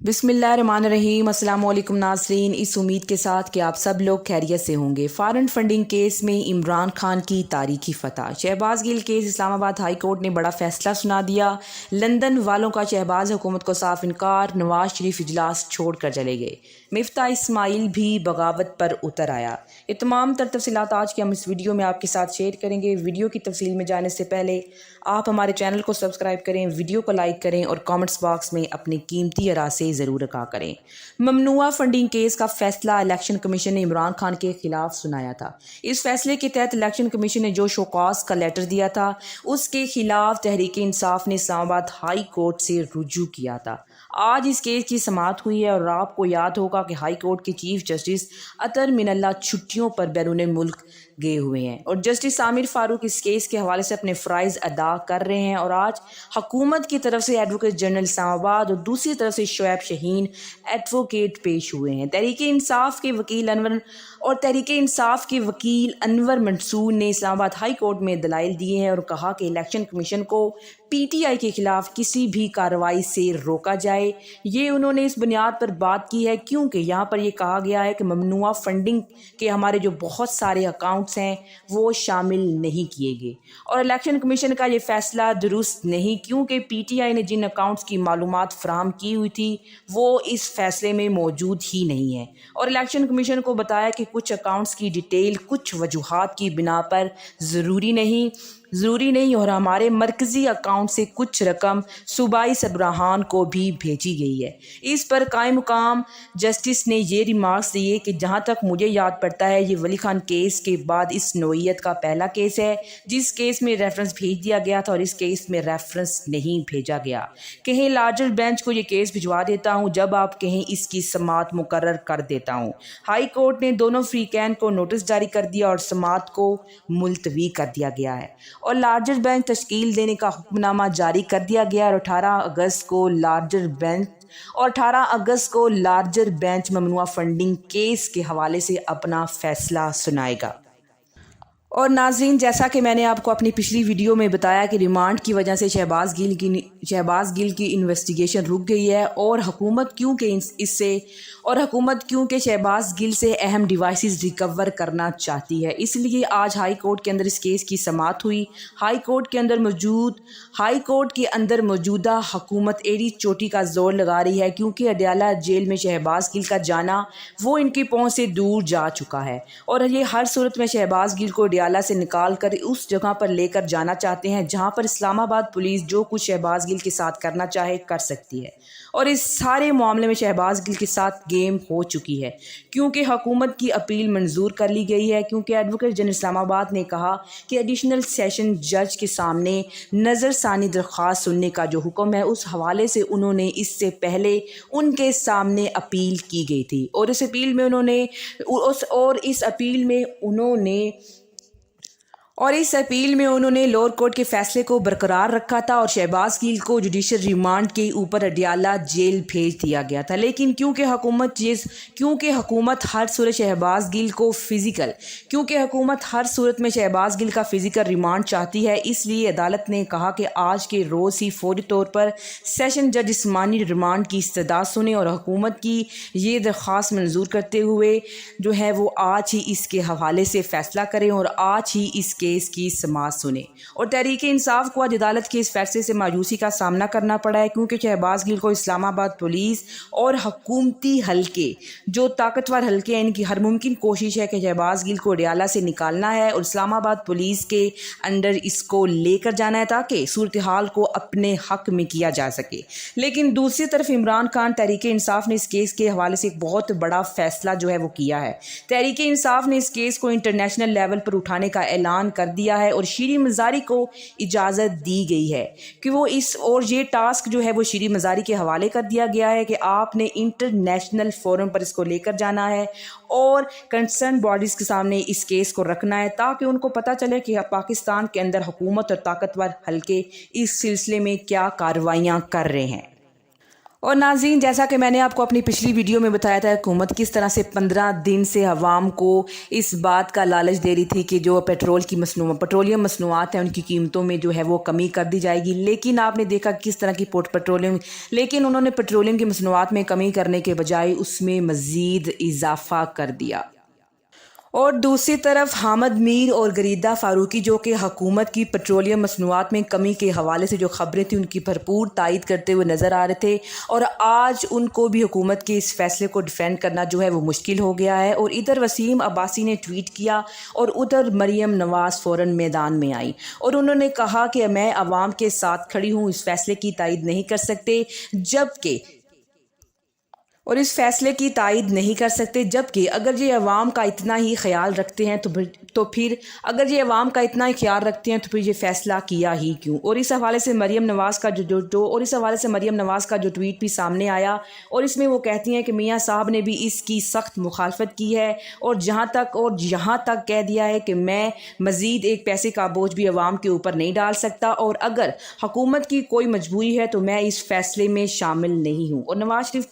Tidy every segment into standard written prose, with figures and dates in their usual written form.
बिस्मिल्लाहिर्रहमानिर्रहीम। अस्सलाम वालेकुम नाज़रीन, इस उम्मीद के साथ कि आप सब लोग खैरियत से होंगे। फॉरेन फंडिंग केस में इमरान खान की तारीखी फतह। Shahbaz Gill case Islamabad high court ने बड़ा फैसला सुना दिया। लंदन वालों का शहबाज हुकूमत को साफ इनकार। नवाज शरीफ इजलास छोड़ कर चले गए। मिफ्ता इस्माइल भी बगावत पर उतर आया। ये तमाम तर तफसीलात आज के हम इस वीडियो में आपके साथ शेयर करेंगे। वीडियो की तफसील में जाने से पहले आप हमारे चैनल को सब्सक्राइब करें, वीडियो को लाइक करें और कमेंट्स बॉक्स में अपनी कीमती आरा से ज़रूर रखा करें। ममनुआ फंडिंग केस का फैसला इलेक्शन कमीशन ने इमरान खान के खिलाफ सुनाया था। इस फैसले के तहत इलेक्शन कमीशन ने जो शोकॉज का लेटर दिया था उसके खिलाफ तहरीक इंसाफ ने इस्लामाबाद हाई कोर्ट से रुजू किया था। आज इस केस की समाअत हुई है और आपको याद होगा कि हाई कोर्ट के चीफ जस्टिस अतर मिनल्ला छुट्टियों पर बैरून मुल्क गए हुए हैं और जस्टिस आमिर फारूक इस केस के हवाले से अपने फ़राइज़ अदा कर रहे हैं। और आज हुकूमत की तरफ से एडवोकेट जनरल इस्लामाबाद और दूसरी तरफ से शोएब शहीन एडवोकेट पेश हुए हैं। तहरीक इंसाफ के वकील अनवर मंसूर ने इस्लामाबाद हाई कोर्ट में दलाइल दिए हैं और कहा कि इलेक्शन कमीशन को पीटीआई के खिलाफ किसी भी कार्रवाई से रोका जाए। ये उन्होंने इस बुनियाद पर बात की है क्योंकि यहाँ पर ये कहा गया है कि ममनुआ फंडिंग के हमारे जो बहुत सारे अकाउंट्स हैं वो शामिल नहीं किए गए और इलेक्शन कमीशन का ये फैसला दुरुस्त नहीं, क्योंकि पीटीआई ने जिन अकाउंट्स की मालूमात फराहम की हुई थी वो इस फैसले में मौजूद ही नहीं है। और इलेक्शन कमीशन को बताया कि कुछ अकाउंट्स की डिटेल कुछ वजूहात की बिना पर ज़रूरी नहीं और हमारे मरकज़ी अकाउंट से कुछ रकम सूबाई सरबराहान को भी भेजी गई है। इस पर कायम मुकाम जस्टिस ने ये रिमार्क्स दिए कि जहाँ तक मुझे याद पड़ता है ये वली खान केस के बाद इस नोयत का पहला केस है जिस केस में रेफरेंस भेज दिया गया था और इस केस में रेफरेंस नहीं भेजा गया। कहीं लार्जर बेंच को ये केस भिजवा देता हूँ, जब आप कहें इसकी समाअत मुकर्रर कर देता हूँ। हाई कोर्ट ने दोनों फ्रीकैन को नोटिस जारी कर दिया और समाअत को मुलतवी कर दिया गया है और लार्जर बेंच तश्कील देने का हुक्मनामा जारी कर दिया गया और 18 अगस्त को लार्जर बेंच ममनुआ फंडिंग केस के हवाले से अपना फैसला सुनाएगा। और नाज़रीन, जैसा कि मैंने आपको अपनी पिछली वीडियो में बताया कि रिमांड की वजह से शहबाज गिल की इन्वेस्टिगेशन रुक गई है और हुकूमत क्योंकि शहबाज गिल से अहम डिवाइसेस रिकवर करना चाहती है, इसलिए आज हाई कोर्ट के अंदर इस केस की समाअत हुई। हाई कोर्ट के अंदर मौजूदा हुकूमत एड़ी चोटी का जोर लगा रही है क्योंकि अडयाला जेल में शहबाज गिल का जाना वो इनकी पहुंच से दूर जा चुका है और ये हर सूरत में शहबाज गिल को अडयाला से निकाल कर उस जगह पर लेकर जाना चाहते हैं जहां पर इस्लामाबाद पुलिस जो कुछ शहबाज गिल के साथ करना चाहे कर सकती है। और इस सारे मामले में शहबाज गिल के साथ गेम हो चुकी है क्योंकि हुकूमत की अपील मंजूर कर ली गई है, क्योंकि एडवोकेट जनरल इस्लामाबाद ने कहा कि एडिशनल सेशन जज के सामने नज़रसानी दरख्वास्त सुनने का जो हुक्म है उस हवाले से उन्होंने इससे पहले उनके सामने अपील की गई थी और इस अपील में उन्होंने लोअर कोर्ट के फैसले को बरकरार रखा था और शहबाज गिल को जुडिशल रिमांड के ऊपर अडयाला जेल भेज दिया गया था। लेकिन क्योंकि हुकूमत हर सूरत में शहबाज गिल का फिजिकल रिमांड चाहती है, इसलिए अदालत ने कहा कि आज के रोज़ ही फौरी तौर पर सेशन जज जिस्मानी रिमांड की इस्तदा सुने और हुकूमत की ये दरख्वास्त मंजूर करते हुए जो है वो आज ही इसके हवाले से फ़ैसला करें और आज ही इस केस की समाअत सुने। और तहरीक इंसाफ को आज अदालत के इस फैसले से मायूसी का सामना करना पड़ा है क्योंकि शहबाज गिल को इस्लामाबाद पुलिस और हुकूमती हल्के जो ताकतवर हल्के हैं इनकी हर मुमकिन कोशिश है कि शहबाज गिल को अडयाला से निकालना है और इस्लामाबाद पुलिस के अंडर इसको लेकर जाना है ताकि सूरत हाल को अपने हक में किया जा सके। लेकिन दूसरी तरफ इमरान खान तहरीक इंसाफ ने इस केस के हवाले से एक बहुत बड़ा फैसला जो है वो किया है। तहरीक इंसाफ ने इस केस को इंटरनेशनल लेवल पर उठाने का ऐलान कर दिया है और शीरी मज़ारी को इजाज़त दी गई है कि वो ये टास्क जो है वो शीरी मज़ारी के हवाले कर दिया गया है कि आपने इंटरनेशनल फोरम पर इसको लेकर जाना है और कंसर्न बॉडीज़ के सामने इस केस को रखना है ताकि उनको पता चले कि पाकिस्तान के अंदर हुकूमत और ताकतवर हल्के इस सिलसिले में क्या कार्रवाइयाँ कर रहे हैं। اور ناظرین، جیسا کہ میں نے آپ کو اپنی پچھلی ویڈیو میں بتایا تھا، حکومت کس طرح سے 15 دن سے عوام کو اس بات کا لالچ دے رہی تھی کہ جو پیٹرولیم مصنوعات ہیں ان کی قیمتوں میں جو ہے وہ کمی کر دی جائے گی، لیکن آپ نے دیکھا کس طرح کی لیکن انہوں نے پیٹرولیم کی مصنوعات میں کمی کرنے کے بجائے اس میں مزید اضافہ کر دیا۔ اور دوسری طرف حامد میر اور غریدہ فاروقی، جو کہ حکومت کی پیٹرولیم مصنوعات میں کمی کے حوالے سے جو خبریں تھیں ان کی بھرپور تائید کرتے ہوئے نظر آ رہے تھے، اور آج ان کو بھی حکومت کے اس فیصلے کو ڈیفینڈ کرنا جو ہے وہ مشکل ہو گیا ہے۔ اور ادھر وسیم عباسی نے ٹویٹ کیا اور ادھر مریم نواز فوراً میدان میں آئی اور انہوں نے کہا کہ میں عوام کے ساتھ کھڑی ہوں، اس فیصلے کی تائید نہیں کر سکتے جبکہ اگر یہ عوام کا اتنا ہی خیال رکھتے ہیں تو پھر یہ فیصلہ کیا ہی کیوں۔ اور اس حوالے سے مریم نواز کا جو ٹویٹ بھی سامنے آیا، اور اس میں وہ کہتی ہیں کہ میاں صاحب نے بھی اس کی سخت مخالفت کی ہے اور یہاں تک کہہ دیا ہے کہ میں مزید ایک پیسے کا بوجھ بھی عوام کے اوپر نہیں ڈال سکتا، اور اگر حکومت کی کوئی مجبوری ہے تو میں اس فیصلے میں شامل نہیں ہوں۔ اور نواز شریف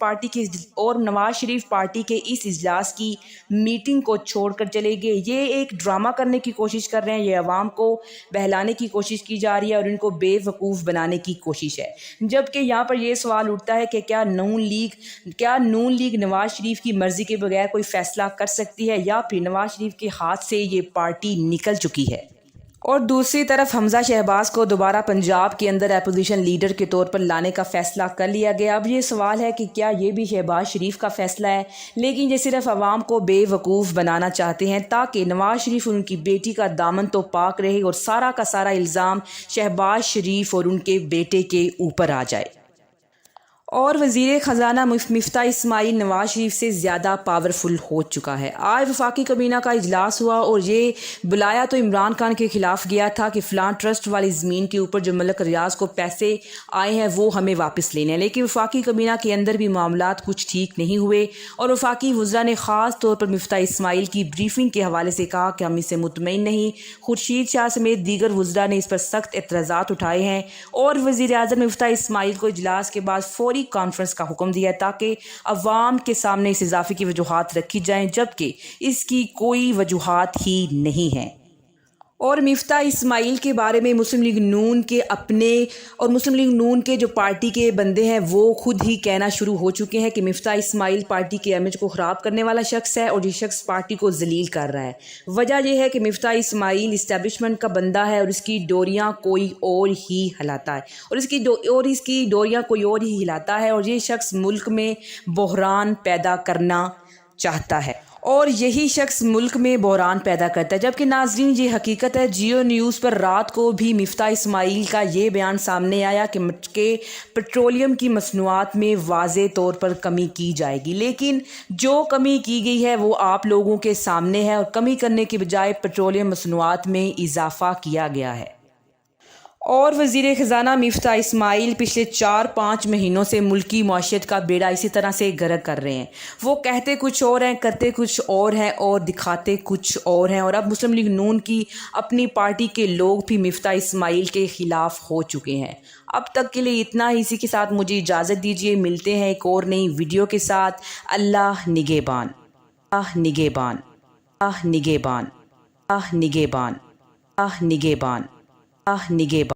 پارٹی کے اس اجلاس کی میٹنگ کو چھوڑ کر چلے گئے۔ یہ ایک ڈرامہ کرنے کی کوشش کر رہے ہیں، یہ عوام کو بہلانے کی کوشش کی جا رہی ہے اور ان کو بے وقوف بنانے کی کوشش ہے۔ جبکہ یہاں پر یہ سوال اٹھتا ہے کہ کیا نون لیگ نواز شریف کی مرضی کے بغیر کوئی فیصلہ کر سکتی ہے، یا پھر نواز شریف کے ہاتھ سے یہ پارٹی نکل چکی ہے؟ اور دوسری طرف حمزہ شہباز کو دوبارہ پنجاب کے اندر اپوزیشن لیڈر کے طور پر لانے کا فیصلہ کر لیا گیا۔ اب یہ سوال ہے کہ کیا یہ بھی شہباز شریف کا فیصلہ ہے؟ لیکن یہ صرف عوام کو بے وقوف بنانا چاہتے ہیں تاکہ نواز شریف اور ان کی بیٹی کا دامن تو پاک رہے اور سارا کا سارا الزام شہباز شریف اور ان کے بیٹے کے اوپر آ جائے۔ اور وزیر خزانہ مفتاح اسماعیل نواز شریف سے زیادہ پاورفل ہو چکا ہے۔ آج وفاقی کابینہ کا اجلاس ہوا اور یہ بلایا تو عمران خان کے خلاف گیا تھا کہ فلاں ٹرسٹ والی زمین کے اوپر جو ملک ریاض کو پیسے آئے ہیں وہ ہمیں واپس لینے ہیں، لیکن وفاقی کابینہ کے اندر بھی معاملات کچھ ٹھیک نہیں ہوئے اور وفاقی وزراء نے خاص طور پر مفتاح اسماعیل کی بریفنگ کے حوالے سے کہا کہ ہم اس سے مطمئن نہیں۔ خورشید شاہ سمیت دیگر وزراء نے اس پر سخت اعتراضات اٹھائے ہیں اور وزیر اعظم مفتاح اسماعیل کو اجلاس کے بعد فوری کانفرنس کا حکم دیا تاکہ عوام کے سامنے اس اضافے کی وجوہات رکھی جائیں، جبکہ اس کی کوئی وجوہات ہی نہیں ہیں۔ اور مفتاح اسماعیل کے بارے میں مسلم لیگ نون کے جو پارٹی کے بندے ہیں وہ خود ہی کہنا شروع ہو چکے ہیں کہ مفتاح اسماعیل پارٹی کے امیج کو خراب کرنے والا شخص ہے اور یہ شخص پارٹی کو ذلیل کر رہا ہے۔ وجہ یہ ہے کہ مفتاح اسماعیل اسٹیبلشمنٹ کا بندہ ہے اور اس کی ڈوریاں کوئی اور ہی ہلاتا ہے اور یہ شخص ملک میں بحران پیدا کرنا چاہتا ہے اور یہی شخص ملک میں بحران پیدا کرتا ہے۔ جبکہ ناظرین، یہ حقیقت ہے، جیو نیوز پر رات کو بھی مفتاح اسماعیل کا یہ بیان سامنے آیا کہ پیٹرولیم کی مصنوعات میں واضح طور پر کمی کی جائے گی، لیکن جو کمی کی گئی ہے وہ آپ لوگوں کے سامنے ہے اور کمی کرنے کی بجائے پیٹرولیم مصنوعات میں اضافہ کیا گیا ہے۔ اور وزیر خزانہ مفتاح اسماعیل پچھلے 4-5 مہینوں سے ملکی معیشت کا بیڑا اسی طرح سے غرق کر رہے ہیں۔ وہ کہتے کچھ اور ہیں، کرتے کچھ اور ہیں اور دکھاتے کچھ اور ہیں، اور اب مسلم لیگ نون کی اپنی پارٹی کے لوگ بھی مفتاح اسماعیل کے خلاف ہو چکے ہیں۔ اب تک کے لیے اتنا ہی، اسی کے ساتھ مجھے اجازت دیجیے، ملتے ہیں ایک اور نئی ویڈیو کے ساتھ۔ اللہ نگہبان، اللہ نگہبان، اللہ نگہبان، اللہ نگہبان، اللہ نگہبان، اللہ نگہبان۔